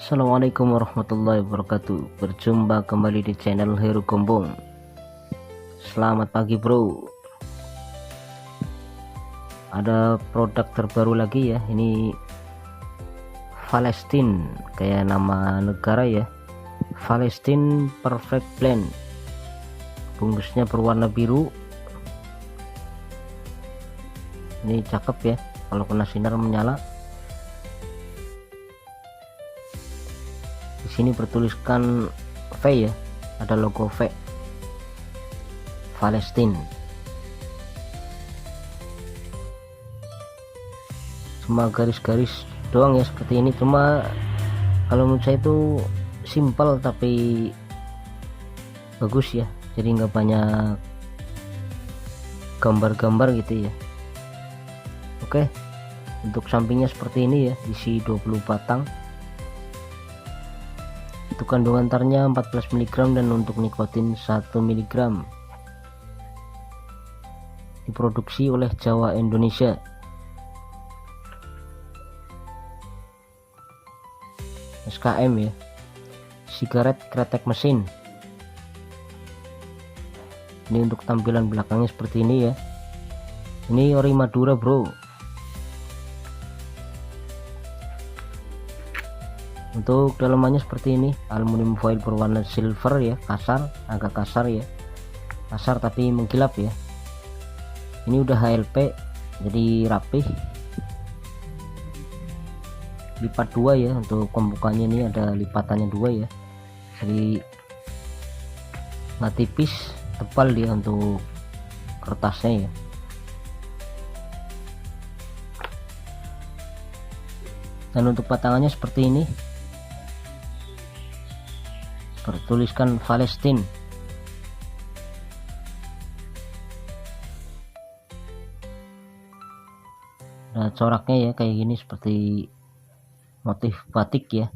Assalamualaikum warahmatullahi wabarakatuh. Berjumpa kembali di channel Heru Gombong. Selamat pagi bro. Ada produk terbaru lagi ya. Ini Palestine, kayak nama negara ya. Palestine Perfect Blend. Bungkusnya berwarna biru. Ini cakep ya, kalau kena sinar menyala. Di sini bertuliskan V ya, ada logo V Palestine. Cuma garis-garis doang ya seperti ini, cuma kalau menurut saya itu simple tapi bagus ya, jadi nggak banyak gambar-gambar gitu ya. Oke, untuk sampingnya seperti ini ya, isi 20 batang. Untuk kandungan tarnya 14 mg dan untuk nikotin 1 mg. Diproduksi oleh Jawa Indonesia. SKM ya, sigaret kretek mesin. Ini untuk tampilan belakangnya seperti ini ya. Ini ori Madura bro. Untuk dalamannya seperti ini, aluminium foil berwarna silver ya, kasar, agak kasar ya, kasar tapi mengkilap ya. Ini udah HLP, jadi rapih. Lipat dua ya, untuk pembukaannya ini ada lipatannya dua ya, jadi nggak tipis, tebal dia untuk kertasnya ya. Dan untuk batangannya seperti ini, bertuliskan Palestine. Nah, coraknya ya kayak gini, seperti motif batik ya.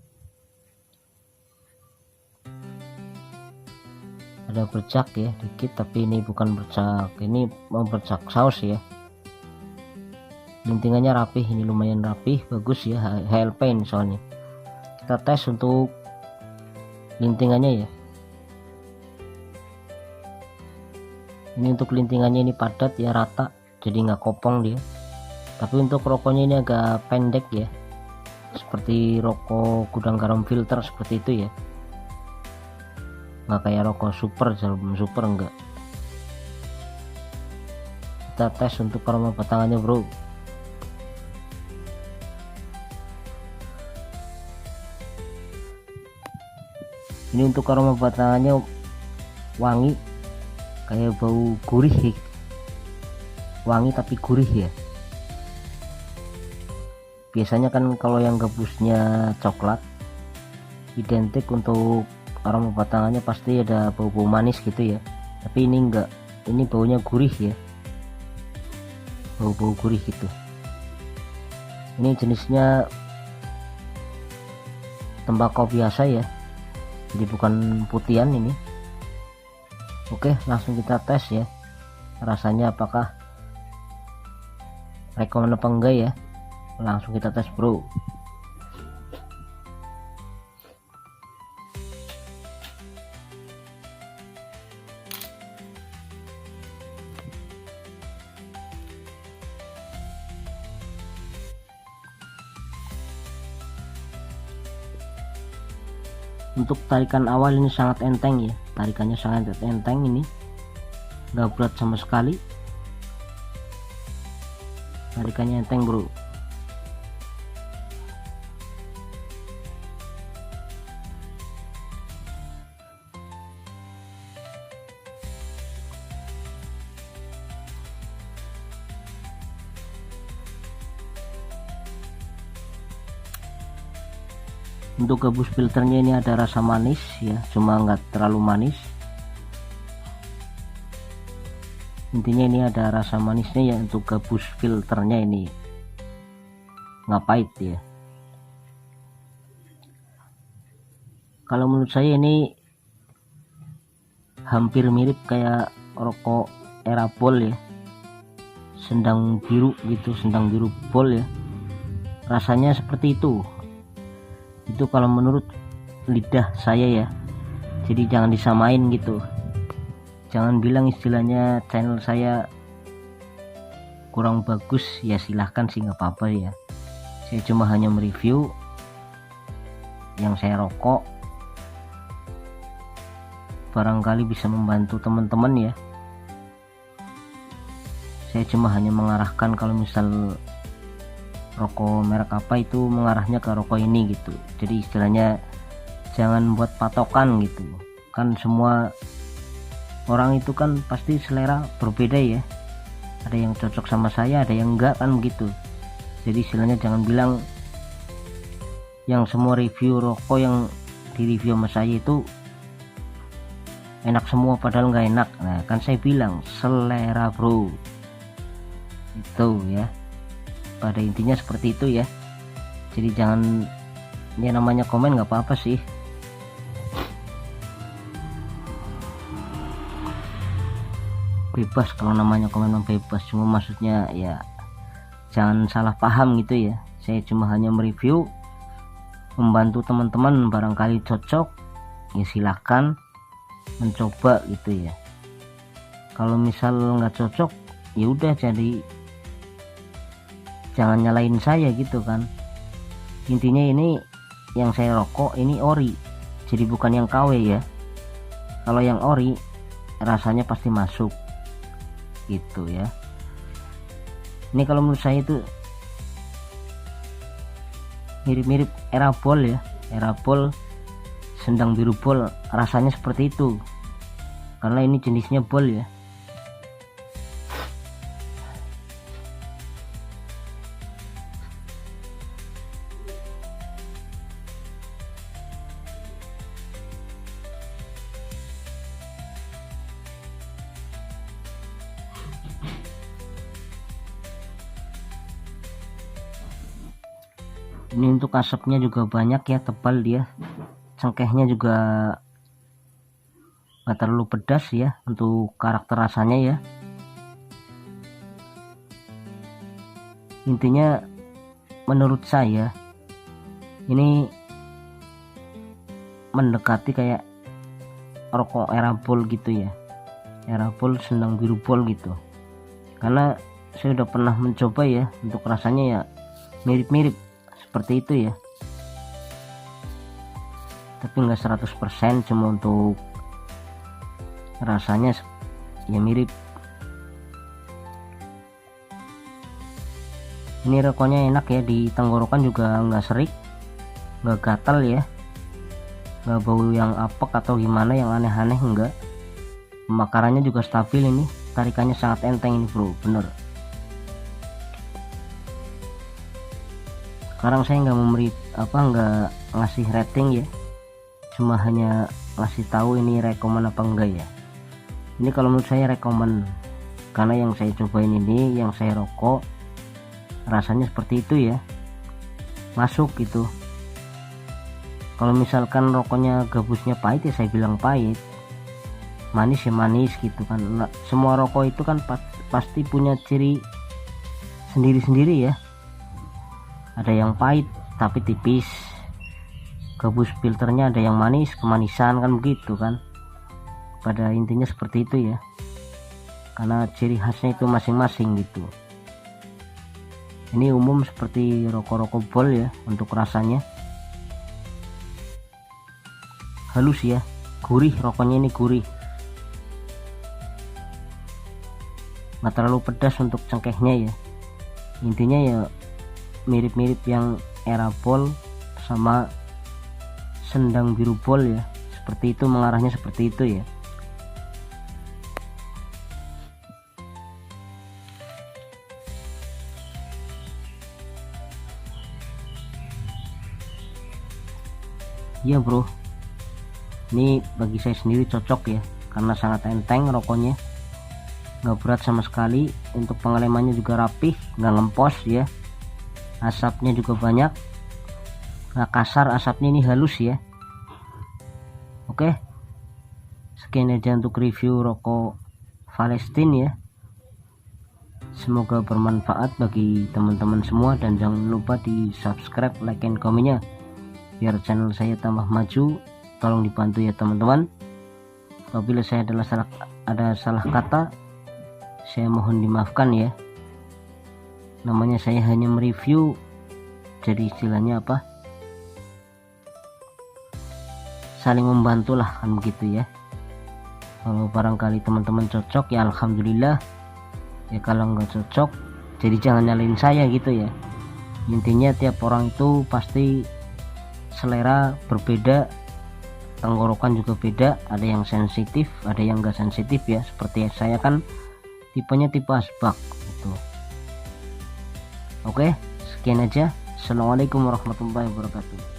Ada bercak ya dikit, tapi ini bukan bercak, ini mau bercak saus ya. Lintingannya rapih, ini lumayan rapih, bagus ya, HLP ini soalnya. Kita tes untuk lintingannya ya. Ini untuk lintingannya ini padat ya, rata, jadi nggak kopong dia. Tapi untuk rokoknya ini agak pendek ya, seperti rokok gudang garam filter seperti itu ya, nggak kayak rokok super, jarum super enggak. Kita tes untuk aroma batangannya bro. Ini untuk aroma batangannya wangi, kayak bau gurih, wangi tapi gurih ya. Biasanya kan kalau yang gabusnya coklat, identik untuk aroma batangannya pasti ada bau-bau manis gitu ya, tapi ini enggak, ini baunya gurih ya, bau-bau gurih gitu. Ini jenisnya tembakau biasa ya, jadi bukan putihan ini. Oke, langsung kita tes ya, rasanya apakah rekomen apa enggak ya. Langsung kita tes bro. Untuk tarikan awal ini sangat enteng ya, tarikannya sangat enteng, ini nggak berat sama sekali, tarikannya enteng bro. Untuk gabus filternya ini ada rasa manis ya, cuma nggak terlalu manis. Intinya ini ada rasa manisnya ya, untuk gabus filternya ini nggak pahit ya. Kalau menurut saya ini hampir mirip kayak rokok Erabol ya, sendang biru gitu, sendang biru bol ya, rasanya seperti itu. Itu kalau menurut lidah saya ya, jadi jangan disamain gitu. Jangan bilang istilahnya channel saya kurang bagus, ya silahkan sih, nggak apa-apa ya. Saya cuma hanya mereview yang saya rokok, barangkali bisa membantu teman-teman ya. Saya cuma hanya mengarahkan kalau misal rokok merek apa itu mengarahnya ke rokok ini gitu. Jadi istilahnya jangan buat patokan gitu kan, semua orang itu kan pasti selera berbeda ya, ada yang cocok sama saya, ada yang enggak kan begitu. Jadi istilahnya jangan bilang yang semua review rokok yang di review sama saya itu enak semua padahal nggak enak. Nah kan saya bilang selera bro, itu ya, pada intinya seperti itu ya. Jadi jangan, ya namanya komen nggak apa-apa sih, bebas kalau namanya komen bebas, cuma maksudnya ya jangan salah paham gitu ya. Saya cuma hanya mereview, membantu teman-teman, barangkali cocok ya silahkan mencoba gitu ya. Kalau misal nggak cocok ya udah, jadi jangan nyalain saya gitu kan. Intinya ini yang saya rokok ini ori, jadi bukan yang KW ya. Kalau yang ori rasanya pasti masuk gitu ya. Ini kalau menurut saya itu mirip-mirip Erabol ya, Erabol Sendang Biru Bol, rasanya seperti itu karena ini jenisnya bol ya. Ini untuk asapnya juga banyak ya, tebal dia, cengkehnya juga nggak terlalu pedas ya untuk karakter rasanya ya. Intinya menurut saya ini mendekati kayak rokok Erabol gitu ya, Erabol Sendang Biru Bol gitu, karena saya udah pernah mencoba ya, untuk rasanya ya mirip-mirip seperti itu ya, tapi nggak 100%, cuma untuk rasanya ya mirip. Ini rokoknya enak ya, di tenggorokan juga nggak serik, nggak gatal ya, nggak bau yang apek atau gimana yang aneh-aneh, enggak. Pembakarannya juga stabil, ini tarikannya sangat enteng ini bro, bener. Sekarang saya nggak memberi nggak ngasih rating ya, cuma hanya ngasih tahu ini rekomen apa enggak ya. Ini kalau menurut saya rekomen, karena yang saya cobain ini, yang saya rokok rasanya seperti itu ya, masuk gitu. Kalau misalkan rokoknya gabusnya pahit ya saya bilang pahit, manis ya manis gitu kan. Nah, semua rokok itu kan pasti punya ciri sendiri-sendiri ya. Ada yang pahit tapi tipis, gabus filternya, ada yang manis kemanisan kan begitu kan. Pada intinya seperti itu ya, karena ciri khasnya itu masing-masing gitu. Ini umum seperti rokok-rokok bol ya, untuk rasanya halus ya, gurih, rokoknya ini gurih, nggak terlalu pedas untuk cengkehnya ya. Intinya ya mirip-mirip yang Erabol sama Sendang Biru Bol ya, seperti itu, mengarahnya seperti itu ya. Iya bro, ini bagi saya sendiri cocok ya, karena sangat enteng rokoknya, nggak berat sama sekali, untuk pengelemannya juga rapih, nggak ngempos ya, asapnya juga banyak, nggak kasar asapnya, ini halus ya. Oke, sekian aja untuk review rokok Valestin ya, semoga bermanfaat bagi teman-teman semua, dan jangan lupa di subscribe, like, and komennya. biar channel saya tambah maju. Tolong dibantu ya teman-teman. Apabila saya ada salah kata, saya mohon dimaafkan ya. Namanya saya hanya mereview, jadi istilahnya apa, saling membantu lah kan begitu ya. Kalau barangkali teman-teman cocok ya alhamdulillah ya, kalau nggak cocok jadi jangan nyalain saya gitu ya. Intinya tiap orang itu pasti selera berbeda, tenggorokan juga beda, ada yang sensitif ada yang enggak sensitif ya. Seperti saya kan tipenya tipe asbak gitu. Oke, sekian aja. Assalamualaikum warahmatullahi wabarakatuh.